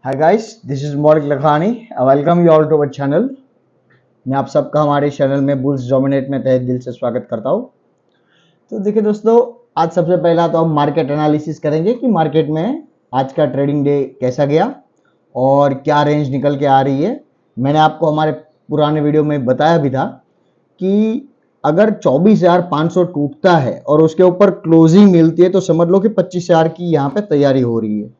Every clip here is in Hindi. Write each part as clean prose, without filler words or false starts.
Hi guys, this is Maulik Lakhani. Welcome you all to our channel. मैं आप सबका हमारे चैनल में बुल्स डोमिनेट में तहे दिल से स्वागत करता हूँ। तो देखिए दोस्तों, आज सबसे पहला तो हम मार्केट एनालिसिस करेंगे कि मार्केट में आज का ट्रेडिंग डे कैसा गया और क्या रेंज निकल के आ रही है। मैंने आपको हमारे पुराने वीडियो में बताया भी था कि अगर 24,500 टूटता है और उसके ऊपर क्लोजिंग मिलती है तो समझ लो कि 25,000 की यहाँ पे तैयारी हो रही है।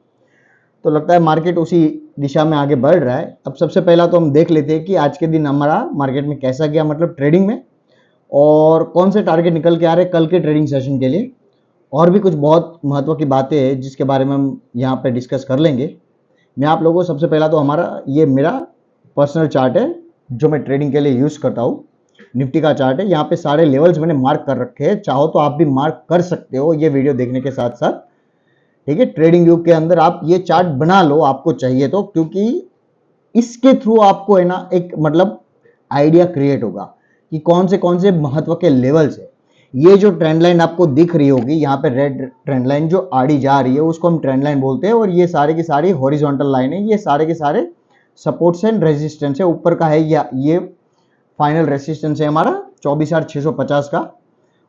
तो लगता है मार्केट उसी दिशा में आगे बढ़ रहा है। अब सबसे पहला तो हम देख लेते हैं कि आज के दिन हमारा मार्केट में कैसा गया, मतलब ट्रेडिंग में, और कौन से टारगेट निकल के आ रहे हैं कल के ट्रेडिंग सेशन के लिए। और भी कुछ बहुत महत्व की बातें हैं जिसके बारे में हम यहाँ पे डिस्कस कर लेंगे। मैं आप लोगों को सबसे पहला तो हमारा ये मेरा पर्सनल चार्ट है जो मैं ट्रेडिंग के लिए यूज़ करता हूँ। निफ्टी का चार्ट है, यहाँ पे सारे लेवल्स मैंने मार्क कर रखे हैं। चाहो तो आप भी मार्क कर सकते हो ये वीडियो देखने के साथ साथ। ठीक है, ट्रेडिंग व्यू के अंदर आप ये चार्ट बना लो आपको चाहिए तो, क्योंकि इसके थ्रू आपको है ना एक मतलब आइडिया क्रिएट होगा कि कौन से महत्व के लेवल्स है। ये जो ट्रेंड लाइन आपको दिख रही होगी यहाँ पे, रेड ट्रेंड लाइन जो आड़ी जा रही है उसको हम ट्रेंड लाइन बोलते हैं। और ये सारे की सारी हॉरिजॉन्टल लाइन है, ये सारे के सारे सपोर्ट्स एंड रेजिस्टेंस है। ऊपर का है या ये फाइनल रेजिस्टेंस है हमारा 24,650 का,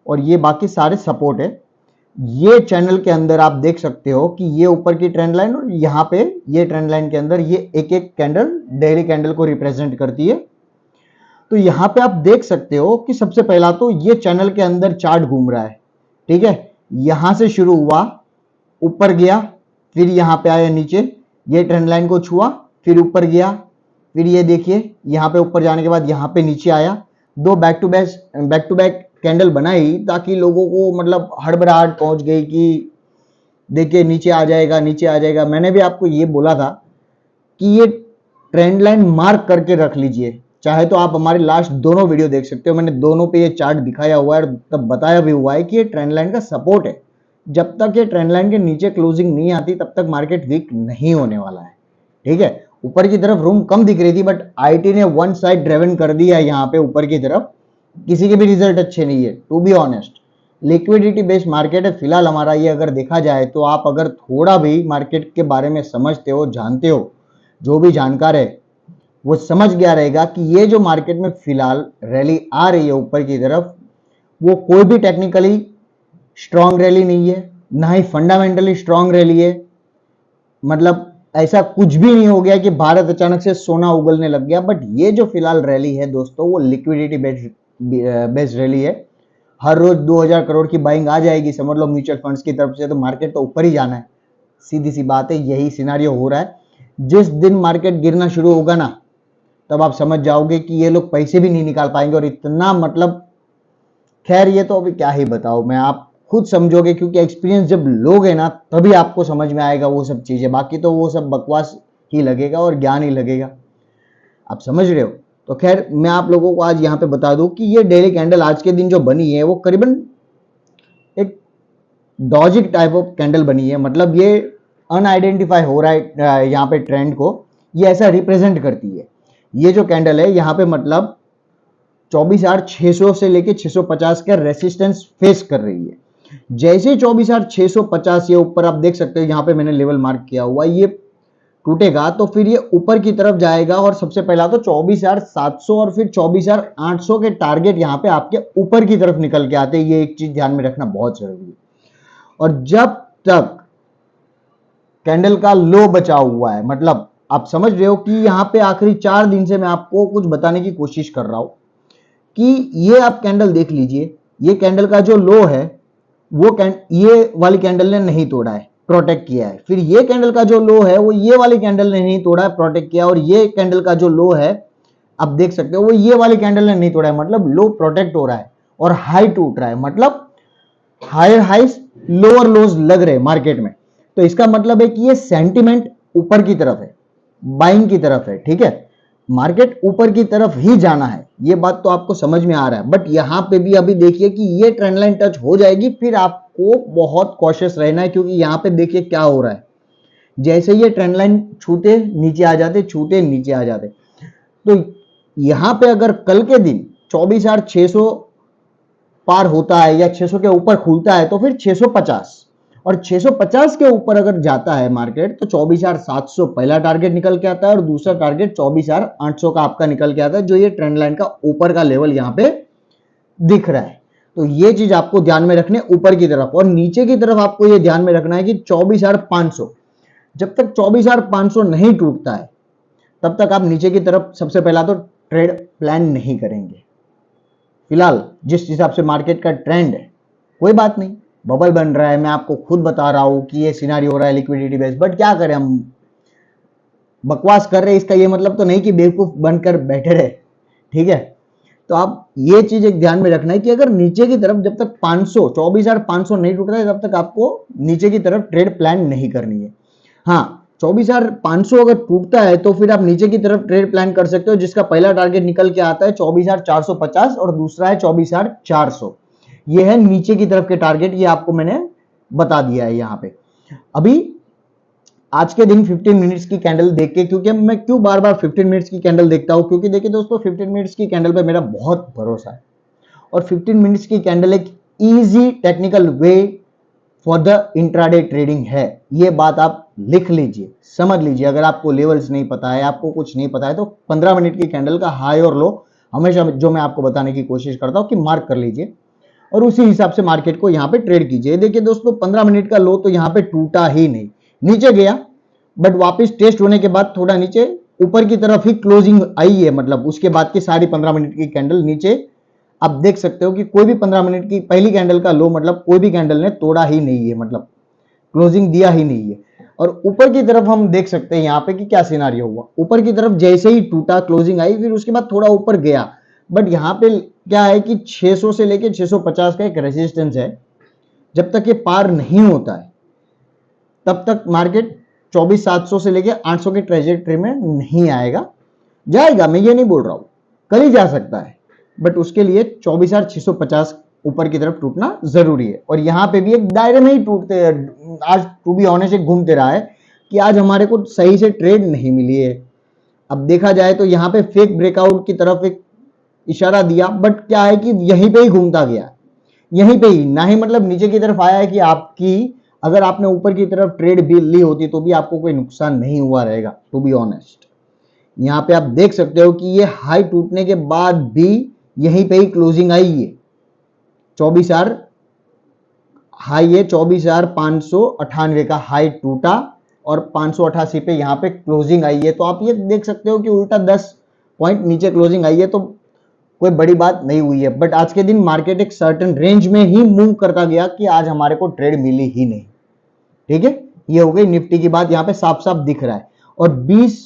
और ये बाकी सारे सपोर्ट है। ये चैनल के अंदर आप देख सकते हो कि ये ऊपर की ट्रेंड लाइन और यहाँ पे ये ट्रेंड लाइन के अंदर ये एक एक कैंडल डेली कैंडल को रिप्रेजेंट करती है। तो यहाँ पे आप देख सकते हो कि सबसे पहला तो ये चैनल के अंदर चार्ट घूम रहा है। ठीक है, यहां से शुरू हुआ, ऊपर गया, फिर यहाँ पे आया नीचे, ये ट्रेंड लाइन को छुआ, फिर ऊपर गया, फिर ये देखिए यहाँ पे ऊपर जाने के बाद यहाँ पे नीचे आया। दो बैक टू बैक कैंडल बनाई ताकि लोगों को मतलब हड़बड़ाहट पहुंच गई कि देखिए नीचे आ जाएगा नीचे आ जाएगा। मैंने भी आपको ये बोला था कि ये ट्रेंड लाइन मार्क करके रख लीजिए। चाहे तो आप हमारे लास्ट दोनों वीडियो देख सकते हो, मैंने दोनों पे ये चार्ट दिखाया हुआ है और तब बताया भी हुआ है कि ये ट्रेंड लाइन का सपोर्ट है। जब तक ये ट्रेंड लाइन के नीचे क्लोजिंग नहीं आती तब तक मार्केट वीक नहीं होने वाला है। ठीक है, ऊपर की तरफ रूम कम दिख रही थी बट आईटी ने वन साइड ड्रिवन कर दिया यहाँ पे ऊपर की तरफ। किसी के भी रिजल्ट अच्छे नहीं है to be honest. Liquidity based market है फिलहाल हमारा ये। अगर देखा जाए तो आप अगर थोड़ा भी मार्केट के बारे में समझते हो, जानते हो, जो भी जानकार है वो समझ गया रहेगा कि ये जो मार्केट में फिलहाल रैली आ रही है ऊपर की तरफ, वो कोई भी टेक्निकली स्ट्रांग रैली नहीं है, ना ही फंडामेंटली स्ट्रांग रैली है। मतलब ऐसा कुछ भी नहीं हो गया कि भारत अचानक से सोना उगलने लग गया। बट ये जो फिलहाल रैली है दोस्तों, वो लिक्विडिटी बेस्ड रैली है। हर रोज 2,000 करोड़ की बाइंग आ जाएगी समझ लो म्यूचुअल फंड्स की तरफ से, तो मार्केट तो ऊपर ही जाना है। सीधी सी बात है, यही सिनारियो हो रहा है। जिस दिन मार्केट गिरना शुरू होगा ना, तब आप समझ जाओगे कि ये लोग पैसे भी नहीं निकाल पाएंगे। और इतना मतलब खैर ये तो अभी क्या ही बताओ मैं, आप खुद समझोगे, क्योंकि एक्सपीरियंस जब लोगे ना तभी आपको समझ में आएगा वो सब चीजें। बाकी तो वो सब बकवास ही लगेगा और ज्ञान ही लगेगा। आप समझ रहे हो। तो खैर मैं आप लोगों को आज यहाँ पे बता दूं कि ये डेली कैंडल आज के दिन जो बनी है वो करीबन एक डॉजिक टाइप ऑफ कैंडल बनी है। मतलब ये अनआइडेंटिफाई हो रहा है यहाँ पे ट्रेंड को, ये ऐसा रिप्रेजेंट करती है। ये जो कैंडल है यहाँ पे मतलब 24,600 से लेके 650 का रेसिस्टेंस फेस कर रही है। जैसे 24,650 ये ऊपर आप देख सकते हो, यहाँ पे मैंने लेवल मार्क किया हुआ, ये टूटेगा तो फिर ये ऊपर की तरफ जाएगा। और सबसे पहला तो 24,700 और फिर 24,800 के टारगेट यहाँ पे आपके ऊपर की तरफ निकल के आते हैं। ये एक चीज ध्यान में रखना बहुत जरूरी है। और जब तक कैंडल का लो बचा हुआ है, मतलब आप समझ रहे हो कि यहाँ पे आखिरी 4 दिन से मैं आपको कुछ बताने की कोशिश कर रहा हूं कि ये आप कैंडल देख लीजिए, ये कैंडल का जो लो है वो ये वाली कैंडल ने नहीं तोड़ा है, प्रोटेक्ट किया है। फिर ये कैंडल का जो लो है वो ये वाली कैंडल ने नहीं तोड़ा है, प्रोटेक्ट किया। और ये कैंडल का जो लो है आप देख सकते हो वो ये वाली कैंडल ने नहीं तोड़ा है, मतलब लो प्रोटेक्ट हो रहा है और हाई टूट रहा है। मतलब हायर हाइस लोअर लोज लग रहे हैं मार्केट में। तो इसका मतलब है कि ये सेंटिमेंट ऊपर की तरफ है, बाइंग की तरफ है। ठीक है, मार्केट ऊपर की तरफ ही जाना है, ये बात तो आपको समझ में आ रहा है। बट यहां पे भी अभी देखिए कि ये ट्रेंड लाइन टच हो जाएगी, फिर आपको बहुत कॉशियस रहना है। क्योंकि यहां पे देखिए क्या हो रहा है, जैसे ये ट्रेंड लाइन छूते नीचे आ जाते, छूते नीचे आ जाते। तो यहां पे अगर कल के दिन 24,600 पार होता है या 600 के ऊपर खुलता है तो फिर 650, और 650 के ऊपर अगर जाता है मार्केट तो 24,700 पहला टारगेट निकल के आता है और दूसरा टारगेट 24,800 का आपका निकल के आता है, जो ये ट्रेंड लाइन का ऊपर का लेवल यहां पे दिख रहा है। तो ये चीज आपको ध्यान में रखने ऊपर की तरफ, और नीचे की तरफ आपको ये ध्यान में रखना है कि 24,500, जब तक 24,500 नहीं टूटता है तब तक आप नीचे की तरफ सबसे पहला तो ट्रेड प्लान नहीं करेंगे। फिलहाल जिस हिसाब से मार्केट का ट्रेंड है, कोई बात नहीं, बबल बन रहा है, मैं आपको खुद बता रहा हूं कि ये सिनारी हो रहा है लिक्विडिटी बेस, बट क्या करें, हम बकवास कर रहे हैं, इसका ये मतलब तो नहीं कि बेवकूफ बनकर बैठे रहे। ठीक है, तो आप ये चीज एक ध्यान में रखना है कि अगर नीचे की तरफ जब तक 24,500 नहीं टूटता है तब तक आपको नीचे की तरफ ट्रेड प्लान नहीं करनी है। हाँ, 24,500 अगर टूटता है तो फिर आप नीचे की तरफ ट्रेड प्लान कर सकते हो, जिसका पहला टारगेट निकल के आता है 24,450 और दूसरा है 24,400। ये है नीचे की तरफ के टारगेट, ये आपको मैंने बता दिया है यहां पे। अभी आज के दिन 15 मिनट्स की कैंडल देख के, क्योंकि मैं क्यों बार बार 15 मिनट्स की कैंडल देखता हूं, क्योंकि देखिए दोस्तों 15 मिनट्स की कैंडल पे मेरा बहुत भरोसा है, और 15 मिनट्स की कैंडल एक easy technical way for the intraday trading है। ये बात आप लिख लीजिए, समझ लीजिए। अगर आपको लेवल्स नहीं पता है, आपको कुछ नहीं पता है, तो 15 मिनट की कैंडल का हाई और लो हमेशा जो मैं आपको बताने की कोशिश करता हूं कि मार्क कर लीजिए और उसी हिसाब से मार्केट को यहां पे ट्रेड कीजिए। देखिए दोस्तों 15 मिनट का लो तो यहां पे टूटा ही नहीं, नीचे गया बट वापस टेस्ट होने के बाद थोड़ा नीचे ऊपर की तरफ ही क्लोजिंग आई है, मतलब उसके बाद की सारी 15 मिनट की कैंडल नीचे आप देख सकते हो कि कोई भी 15 मिनट की पहली कैंडल का लो मतलब कोई भी कैंडल ने तोड़ा ही नहीं है, मतलब क्लोजिंग दिया ही नहीं है। और ऊपर की तरफ हम देख सकते हैं यहाँ पे कि क्या सिनारियो हुआ, ऊपर की तरफ जैसे ही टूटा क्लोजिंग आई, फिर उसके बाद थोड़ा ऊपर गया, बट यहाँ पे क्या है कि 600 से लेके 650 का एक रेजिस्टेंस है। जब तक ये पार नहीं होता है तब तक मार्केट 24,700 से लेके 800 के ट्रेजेक्टरी में नहीं आएगा। जाएगा, मैं ये नहीं बोल रहा हूं, कल ही जा सकता है, बट उसके लिए 24,650 ऊपर की तरफ टूटना जरूरी है। और यहां पे भी एक दायरे में ही टूटते हैं, आज टू बी ऑनेस्ट एक घूमते रहा है कि आज हमारे को सही से ट्रेड नहीं मिली है। अब देखा जाए तो यहाँ पे फेक ब्रेकआउट की तरफ एक इशारा दिया, बट क्या है कि यहीं पे ही घूमता गया, यहीं पे ही, ना ही मतलब नीचे की तरफ आया है कि आपकी अगर आपने ऊपर की तरफ ट्रेड भी ली होती तो भी आपको कोई नुकसान नहीं हुआ रहेगा, टू बी ऑनेस्ट। यहां पे आप देख सकते हो कि ये हाई टूटने के बाद भी यहीं पे ही क्लोजिंग आई है, 24,000 हाई है, 24,598 का हाई टूटा और 588 पे यहां पे क्लोजिंग आई है। तो आप ये देख सकते हो कि उल्टा 10 पॉइंट नीचे क्लोजिंग आई है, तो कोई बड़ी बात नहीं हुई है। बट आज के दिन मार्केट एक सर्टेन रेंज में ही मूव करता गया कि आज हमारे को ट्रेड मिली ही नहीं। ठीक है, ये हो गई निफ्टी की बात, यहां पे साफ साफ दिख रहा है। और 20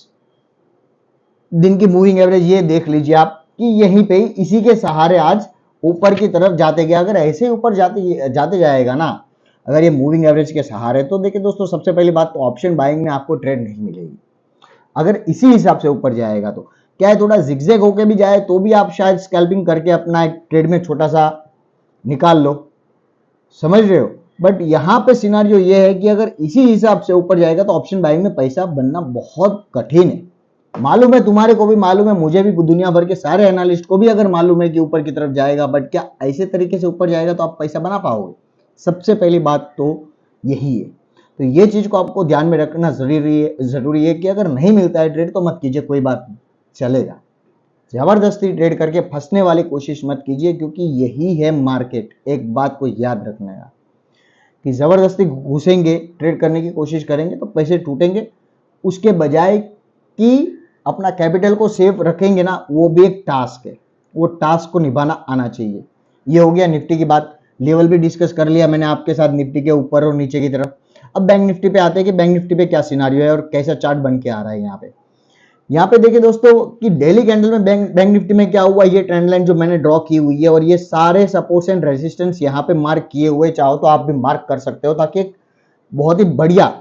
दिन की मूविंग एवरेज ये देख लीजिए आप कि यहीं पे इसी के सहारे आज ऊपर की तरफ जाते गया। अगर ऐसे ही ऊपर जाते जाएगा ना, अगर ये मूविंग एवरेज के सहारे, तो देखिए दोस्तों सबसे पहली बात तो ऑप्शन बाइंग में आपको ट्रेड नहीं मिलेगी। अगर इसी हिसाब से ऊपर जाएगा तो क्या है, थोड़ा जिगजैग होके भी जाए तो भी आप शायद स्कैल्पिंग करके अपना एक ट्रेड में छोटा सा निकाल लो, समझ रहे हो। बट यहां पे सिनारियो ये है कि अगर इसी हिसाब से ऊपर जाएगा तो ऑप्शन बाइंग में पैसा बनना बहुत कठिन है। मालूम है, तुम्हारे को भी मालूम है, मुझे भी, दुनिया भर के सारे एनालिस्ट को भी अगर मालूम है कि ऊपर की तरफ जाएगा, बट क्या ऐसे तरीके से ऊपर जाएगा तो आप पैसा बना पाओगे? सबसे पहली बात तो यही है। तो ये चीज को आपको ध्यान में रखना जरूरी है कि अगर नहीं मिलता है ट्रेड तो मत कीजिए, कोई बात नहीं, चलेगा। जबरदस्ती ट्रेड करके फंसने वाली कोशिश मत कीजिए, क्योंकि यही है मार्केट। एक बात को याद रखना है कि जबरदस्ती घुसेंगे, ट्रेड करने की कोशिश करेंगे तो पैसे टूटेंगे। उसके बजाय कि अपना कैपिटल को सेफ रखेंगे ना, वो भी एक टास्क है, वो टास्क को निभाना आना चाहिए। ये हो गया निफ्टी की बात। लेवल भी डिस्कस कर लिया मैंने आपके साथ निफ्टी के ऊपर और नीचे की तरफ। अब बैंक निफ्टी पे आते हैं कि बैंक निफ्टी पे क्या सिनारियो है और कैसा चार्ट बन के आ रहा है। यहाँ पे देखिए दोस्तों कि डेली कैंडल में बैंक निफ्टी में क्या हुआ, ये ट्रेंड लाइन जो मैंने ड्रॉ की हुई है और ये सारे सपोर्ट्स एंड रेजिस्टेंस यहाँ पे मार्क किए हुए, चाहो तो आप भी मार्क कर सकते हो, ताकि एक बहुत ही बढ़िया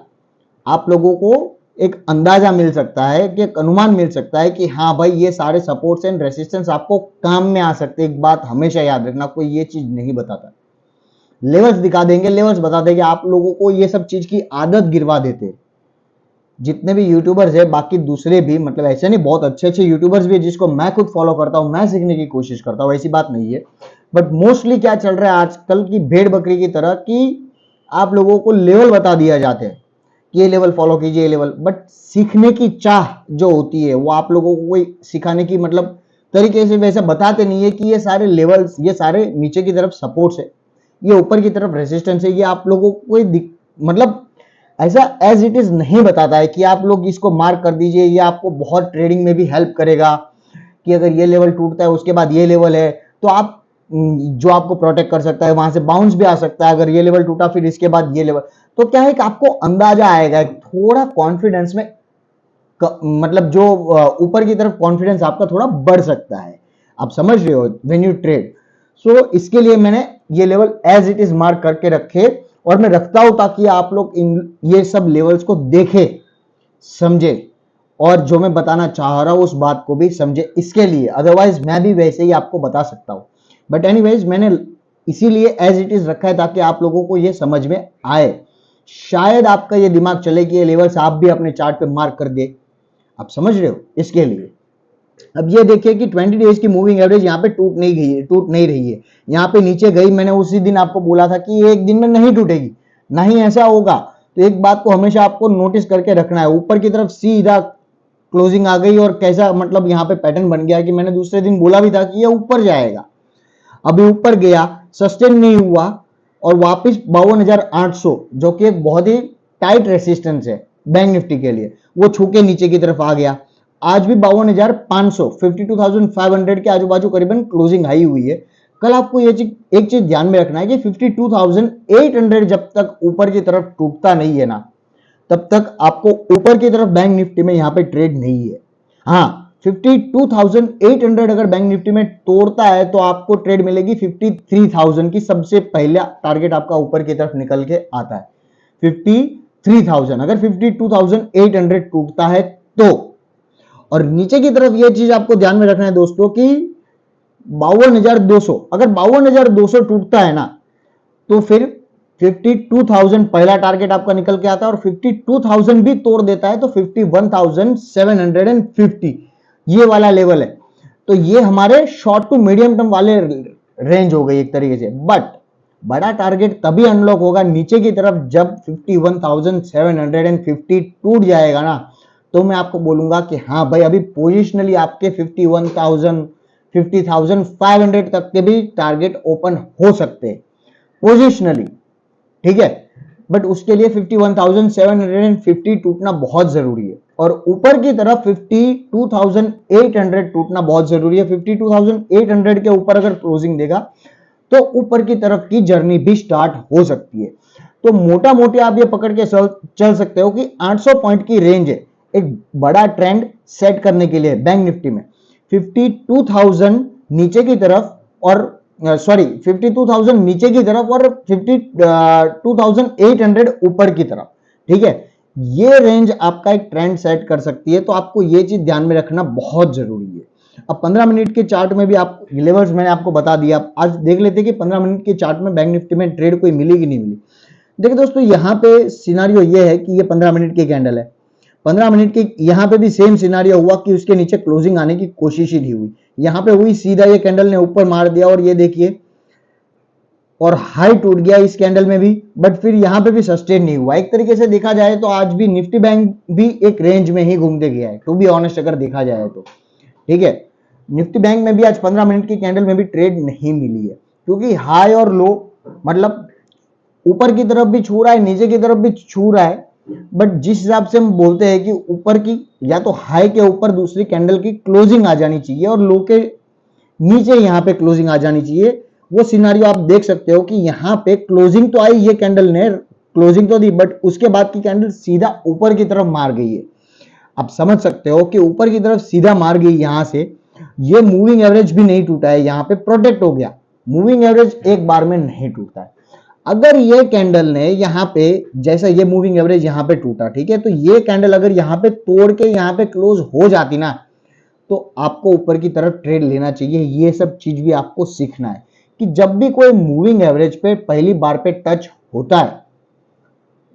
आप लोगों को एक अंदाजा मिल सकता है, कि एक अनुमान मिल सकता है कि हाँ भाई ये सारे सपोर्ट्स एंड रेजिस्टेंस आपको काम में आ सकते हैं। एक बात हमेशा याद रखना, कोई ये चीज नहीं बताता, लेवल्स दिखा देंगे, लेवल्स बता देंगे, आप लोगों को ये सब चीज की आदत गिरवा देते। जितने भी यूट्यूबर्स है, बाकी दूसरे भी, मतलब ऐसे नहीं, बहुत अच्छे अच्छे यूट्यूबर्स भी है जिसको मैं खुद फॉलो करता हूं, मैं सीखने की कोशिश करता हूं, ऐसी बात नहीं है। बट मोस्टली क्या चल रहा है आजकल की भेड़ बकरी की तरह, कि आप लोगों को लेवल बता दिया जाते हैं कि ये लेवल फॉलो कीजिए, ये लेवल, बट सीखने की चाह जो होती है वो आप लोगों को कोई सिखाने की मतलब तरीके से वैसे बताते नहीं है कि ये सारे लेवल्स, ये सारे नीचे की तरफ सपोर्ट्स है, ये ऊपर की तरफ रेजिस्टेंस है, ये आप लोगों को कोई मतलब ऐसा एज इट इज नहीं बताता है कि आप लोग इसको मार्क कर दीजिए, ये आपको बहुत ट्रेडिंग में भी हेल्प करेगा कि अगर ये लेवल टूटता है उसके बाद ये लेवल है तो आप जो आपको प्रोटेक्ट कर सकता है, वहां से बाउंस भी आ सकता है, अगर ये लेवल टूटा फिर इसके बाद ये लेवल, तो क्या है कि आपको अंदाजा आएगा, थोड़ा कॉन्फिडेंस में मतलब जो ऊपर की तरफ कॉन्फिडेंस आपका थोड़ा बढ़ सकता है, आप समझ रहे हो व्हेन यू ट्रेड। सो इसके लिए मैंने ये level as it is mark करके रखे और मैं रखता हूं ताकि आप लोग इन ये सब लेवल्स को देखे, समझे और जो मैं बताना चाह रहा हूं उस बात को भी समझे, इसके लिए। अदरवाइज मैं भी वैसे ही आपको बता सकता हूं, बट एनीवेज मैंने इसीलिए एज इट इज रखा है ताकि आप लोगों को ये समझ में आए, शायद आपका ये दिमाग चले कि ये लेवल्स आप भी अपने चार्ट पे मार्क कर दे, आप समझ रहे हो इसके लिए। अब ये देखिए कि 20 डेज की मूविंग एवरेज यहाँ पे टूट नहीं रही है, यहाँ पे नीचे गई, मैंने उसी दिन आपको बोला था कि ये एक दिन में नहीं टूटेगी, नहीं ऐसा होगा। तो एक बात को हमेशा आपको नोटिस करके रखना है, ऊपर की तरफ सीधा क्लोजिंग आ गई और कैसा मतलब यहाँ पे पैटर्न बन गया कि मैंने दूसरे दिन बोला भी था कि ये ऊपर जाएगा, अभी ऊपर गया, सस्टेन नहीं हुआ और वापस 52,800 जो कि एक बहुत ही टाइट रेसिस्टेंस है बैंक निफ्टी के लिए, वो छू के नीचे की तरफ आ गया। आज भी 52,500 52,500 के आजू बाजू करीबन क्लोजिंग हाई हुई है। कल आपको ये एक चीज ध्यान में रखना है कि 52,800 जब तक ऊपर की तरफ टूटता नहीं है ना, तब तक आपको ऊपर की तरफ बैंक निफ्टी में यहां पे ट्रेड नहीं है। हाँ, 52,800 अगर बैंक निफ्टी में तोड़ता है तो आपको ट्रेड मिलेगी 53,000 की, सबसे पहला टारगेट आपका ऊपर की तरफ निकल के आता है 53,000 अगर 52,800 टूटता है तो। और नीचे की तरफ यह चीज आपको ध्यान में रखना है दोस्तों कि 52,200 अगर 52,200 टूटता है ना तो फिर 52,000 पहला टारगेट आपका निकल के आता है और 52,000 भी तोड़ देता है तो 51,750 ये वाला लेवल है। तो ये हमारे शॉर्ट टू मीडियम टर्म वाले रेंज हो गई एक तरीके से, बट बड़ा टारगेट तभी अनलॉक होगा नीचे की तरफ जब 51,750 टूट जाएगा ना, तो मैं आपको बोलूंगा कि हाँ भाई अभी पोजिशनली आपके 51,000 50,500 तक के भी टारगेट ओपन हो सकते हैं पोजिशनली, ठीक है। बट उसके लिए 51,750 टूटना बहुत जरूरी है और ऊपर की तरफ 52,800 टूटना बहुत जरूरी है। 52,800 के ऊपर अगर क्लोजिंग देगा तो ऊपर की तरफ की जर्नी भी स्टार्ट हो सकती है। तो मोटा मोटी आप ये पकड़ के चल सकते हो कि 800 पॉइंट की रेंज है एक बड़ा ट्रेंड सेट करने के लिए बैंक निफ्टी में। 52,000 नीचे की तरफ और 52,000 नीचे की तरफ और 52,800 ऊपर की तरफ, ठीक है। ये रेंज आपका एक ट्रेंड सेट कर सकती है, तो आपको ये चीज ध्यान में रखना बहुत जरूरी है। अब 15 मिनट के चार्ट में भी आप लेवल्स मैंने आपको बता दिया, आज देख लेते कि 15 मिनट के चार्ट में बैंक निफ्टी में ट्रेड कोई मिली कि नहीं मिली। देखिए दोस्तों यहाँ पे सिनारियो ये है कि ये 15 मिनट की कैंडल है, 15 मिनट की यहाँ पे भी सेम सिनारियो हुआ कि उसके नीचे क्लोजिंग आने की कोशिश ही नहीं हुई, यहाँ पे हुई, सीधा ये कैंडल ने ऊपर मार दिया और ये देखिए और हाई टूट गया इस कैंडल में भी, बट फिर यहाँ पे भी सस्टेन नहीं हुआ। एक तरीके से देखा जाए तो आज भी निफ्टी बैंक भी एक रेंज में ही घूमते गया है, टू बी ऑनेस्ट अगर देखा जाए तो, ठीक है। निफ्टी बैंक में भी आज 15 मिनट की कैंडल में भी ट्रेड नहीं मिली है क्योंकि हाई और लो मतलब ऊपर की तरफ भी छू रहा है नीचे की तरफ भी छू रहा है, बट जिस हिसाब से हम बोलते हैं कि ऊपर की या तो हाई के ऊपर दूसरी कैंडल की क्लोजिंग आ जानी चाहिए और लो के नीचे यहाँ पे क्लोजिंग आ जानी चाहिए, वो सिनारियो आप देख सकते हो कि यहाँ पे क्लोजिंग तो आई, ये कैंडल ने क्लोजिंग तो दी बट उसके बाद की कैंडल सीधा ऊपर की तरफ मार गई है। आप समझ सकते हो कि ऊपर की तरफ सीधा मार गई यहां से, ये मूविंग एवरेज भी नहीं टूटा है, यहाँ पे प्रोटेक्ट हो गया। मूविंग एवरेज एक बार में नहीं टूटता है। अगर ये कैंडल ने यहाँ पे जैसा ये मूविंग एवरेज यहाँ पे टूटा, ठीक है, तो ये कैंडल अगर यहाँ पे तोड़ के यहाँ पे क्लोज हो जाती ना तो आपको ऊपर की तरफ ट्रेड लेना चाहिए। ये सब चीज भी आपको सीखना है कि जब भी कोई मूविंग एवरेज पे पहली बार पे टच होता है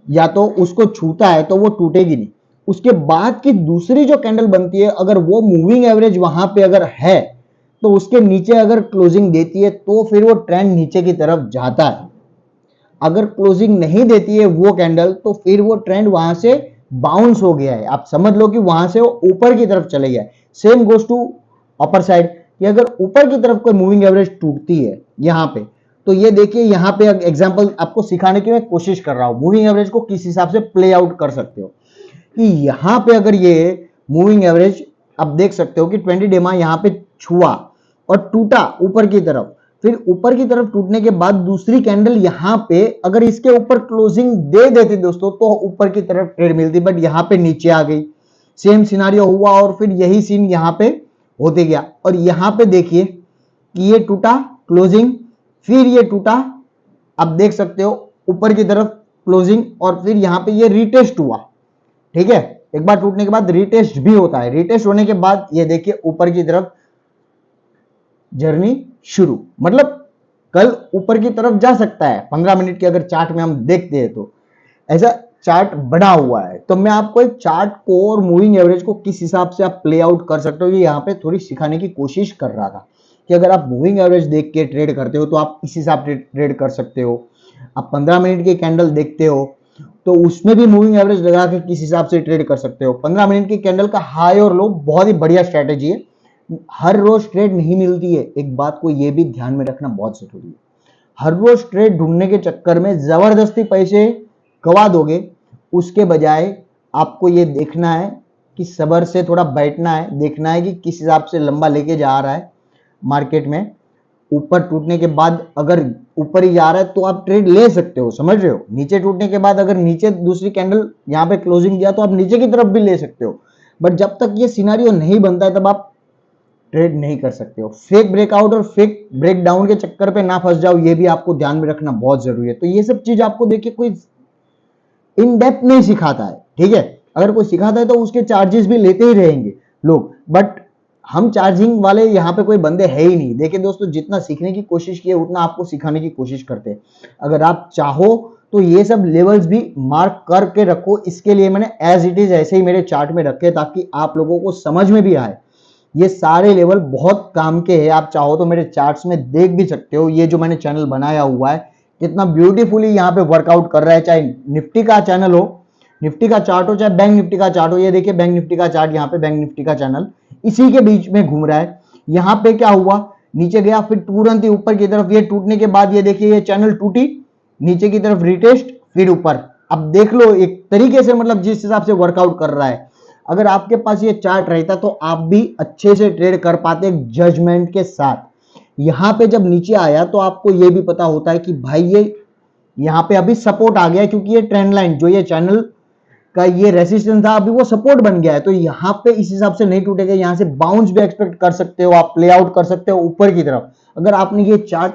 या तो उसको छूता है तो वो टूटेगी नहीं, उसके बाद की दूसरी जो कैंडल बनती है अगर वो मूविंग एवरेज वहां पे अगर है तो उसके नीचे अगर क्लोजिंग देती है तो फिर वो ट्रेंड नीचे की तरफ जाता है। अगर क्लोजिंग नहीं देती है वो कैंडल, तो फिर वो ट्रेंड वहां से बाउंस हो गया है, आप समझ लो कि वहां से वो ऊपर की तरफ चले गया। Same goes to upper side, कि अगर ऊपर की तरफ कोई मूविंग एवरेज टूटती है यहां पे, तो ये देखिए यहां पे एग्जांपल आपको सिखाने की मैं कोशिश कर रहा हूं, मूविंग एवरेज को किस हिसाब से प्ले आउट कर सकते हो। कि यहां पे अगर ये मूविंग एवरेज आप देख सकते हो कि 20 डे मा यहां पे छुआ और टूटा ऊपर की तरफ, फिर ऊपर की तरफ टूटने के बाद दूसरी कैंडल यहां पे अगर इसके ऊपर क्लोजिंग दे देती दोस्तों, तो ऊपर की तरफ ट्रेड मिलती, बट यहां पे नीचे आ गई। सेम सिनारियो हुआ और फिर यही सीन यहां पे होते गया। और यहां पे देखिए कि ये टूटा क्लोजिंग, फिर ये टूटा, आप देख सकते हो ऊपर की तरफ क्लोजिंग, और फिर यहां पे ये रीटेस्ट हुआ। ठीक है, एक बार टूटने के बाद रीटेस्ट भी होता है, रीटेस्ट होने के बाद ये देखिए ऊपर की तरफ जर्नी शुरू, मतलब कल ऊपर की तरफ जा सकता है। 15 मिनट के अगर चार्ट में हम देखते हैं तो ऐसा चार्ट बना हुआ है। तो मैं आपको एक चार्ट को और मूविंग एवरेज को किस हिसाब से आप प्ले आउट कर सकते हो, ये यहाँ पे थोड़ी सिखाने की कोशिश कर रहा था कि अगर आप मूविंग एवरेज देख के ट्रेड करते हो तो आप इस हिसाब से ट्रेड कर सकते हो। आप 15 मिनट की कैंडल देखते हो तो उसमें भी मूविंग एवरेज लगा के किस हिसाब से ट्रेड कर सकते हो। 15 मिनट की कैंडल का हाई और लो बहुत ही बढ़िया स्ट्रेटेजी है, हर रोज ट्रेड नहीं मिलती है, एक बात को ये भी ध्यान में रखना बहुत जरूरी है। हर रोज ट्रेड ढूंढने के चक्कर में जबरदस्ती पैसे गवा दोगे, उसके बजाय आपको ये देखना है कि सब्र से थोड़ा बैठना है, देखना है कि किस हिसाब से लंबा लेके जा रहा है मार्केट में। ऊपर टूटने के बाद अगर ऊपर ही जा रहा है तो आप ट्रेड ले सकते हो, समझ रहे हो। नीचे टूटने के बाद अगर नीचे दूसरी कैंडल यहाँ पे क्लोजिंग दिया तो आप नीचे की तरफ भी ले सकते हो, बट जब तक ये सिनारियो नहीं बनता है तब आप ट्रेड नहीं कर सकते हो। फेक ब्रेकआउट और फेक ब्रेकडाउन के चक्कर पे ना फंस जाओ, ये भी आपको ध्यान में रखना बहुत जरूरी है। तो ये सब चीज आपको देखिए कोई इन डेप्थ नहीं सिखाता है, ठीक है। अगर कोई सिखाता है तो उसके चार्जेस भी लेते ही रहेंगे लोग, बट हम चार्जिंग वाले यहाँ पे कोई बंदे है ही नहीं। देखिए दोस्तों, जितना सीखने की कोशिश की है उतना आपको सिखाने की कोशिश करते हैं। अगर आप चाहो तो ये सब लेवल्स भी मार्क करके रखो, इसके लिए मैंने एज इट इज ऐसे ही मेरे चार्ट में रखे ताकि आप लोगों को समझ में भी आए। ये सारे लेवल बहुत काम के हैं, आप चाहो तो मेरे चार्ट्स में देख भी सकते हो। ये जो मैंने चैनल बनाया हुआ है कितना ब्यूटीफुली यहाँ पे वर्कआउट कर रहा है, चाहे निफ्टी का चैनल हो, निफ्टी का चार्ट हो, चाहे बैंक निफ्टी का चार्ट हो। ये देखिए बैंक निफ्टी का चार्ट, यहाँ पे बैंक निफ्टी का चैनल इसी के बीच में घूम रहा है। यहाँ पे क्या हुआ, नीचे गया फिर तुरंत ही ऊपर की तरफ, ये टूटने के बाद ये देखिए ये चैनल टूटी, नीचे की तरफ रिटेस्ट, फिर ऊपर। अब देख लो एक तरीके से, मतलब जिस हिसाब से वर्कआउट कर रहा है। अगर आपके पास ये चार्ट रहता तो आप भी अच्छे से ट्रेड कर पाते जजमेंट के साथ। यहां पे जब नीचे आया तो आपको ये भी पता होता है कि भाई ये यहां पे अभी सपोर्ट आ गया, क्योंकि ये ट्रेंड लाइन जो ये चैनल का ये रेसिस्टेंस था अभी वो सपोर्ट बन गया है। तो यहां पे इस हिसाब से नहीं टूटेगा, यहां से बाउंस भी एक्सपेक्ट कर सकते हो, आप प्ले आउट कर सकते हो ऊपर की तरफ। अगर आपने ये चार्ट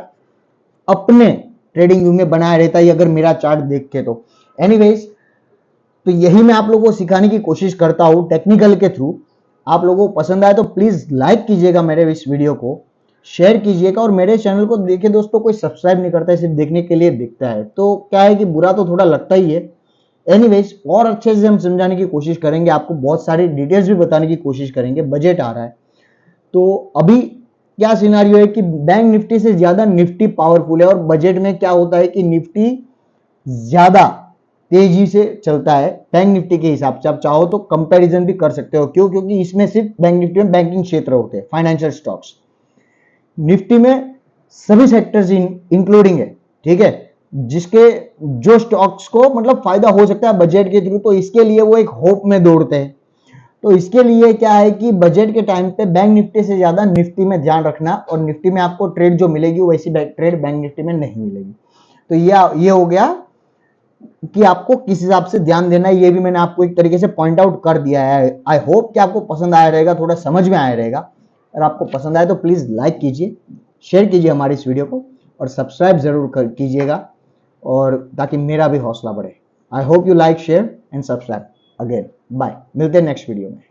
अपने ट्रेडिंग व्यू में बनाया रहता है, अगर मेरा चार्ट देख के तो एनीवेज, तो यही मैं आप लोगों को सिखाने की कोशिश करता हूं टेक्निकल के थ्रू। आप लोगों को पसंद आए तो प्लीज लाइक कीजिएगा मेरे इस वीडियो को, शेयर कीजिएगा, और मेरे चैनल को देखिए दोस्तों, कोई सब्सक्राइब नहीं करता है, सिर्फ देखने के लिए देखता है तो क्या है कि बुरा तो थोड़ा लगता ही है। एनीवेज, और अच्छे से हम समझाने की कोशिश करेंगे, आपको बहुत सारी डिटेल्स भी बताने की कोशिश करेंगे। बजट आ रहा है तो अभी क्या सिनारियो है कि बैंक निफ्टी से ज्यादा निफ्टी पावरफुल है, और बजट में क्या होता है कि निफ्टी ज्यादा तेजी से चलता है बैंक निफ्टी के हिसाब से। आप चाहो तो कंपैरिजन भी कर सकते हो, क्यों, क्योंकि इसमें सिर्फ बैंक निफ्टी में बैंकिंग क्षेत्र होते हैं, फाइनेंशियल स्टॉक्स। निफ्टी में सभी सेक्टर्स इंक्लूडिंग है, ठीक है, जिसके जो स्टॉक्स को मतलब फायदा हो सकता है बजट के थ्रू, तो इसके लिए वो एक होप में दौड़ते हैं। तो इसके लिए क्या है कि बजट के टाइम पे बैंक निफ्टी से ज्यादा निफ्टी में ध्यान रखना, और निफ्टी में आपको ट्रेड जो मिलेगी वैसी ट्रेड बैंक निफ्टी में नहीं मिलेगी। तो ये हो गया कि आपको किस हिसाब से ध्यान देना है, ये भी मैंने आपको एक तरीके से पॉइंट आउट कर दिया है। आई होप कि आपको पसंद आया रहेगा, थोड़ा समझ में आया रहेगा। अगर आपको पसंद आए तो प्लीज लाइक कीजिए, शेयर कीजिए हमारी इस वीडियो को, और सब्सक्राइब जरूर कीजिएगा, और ताकि मेरा भी हौसला बढ़े। I hope you like, share and subscribe. Again bye, मिलते हैं नेक्स्ट वीडियो में।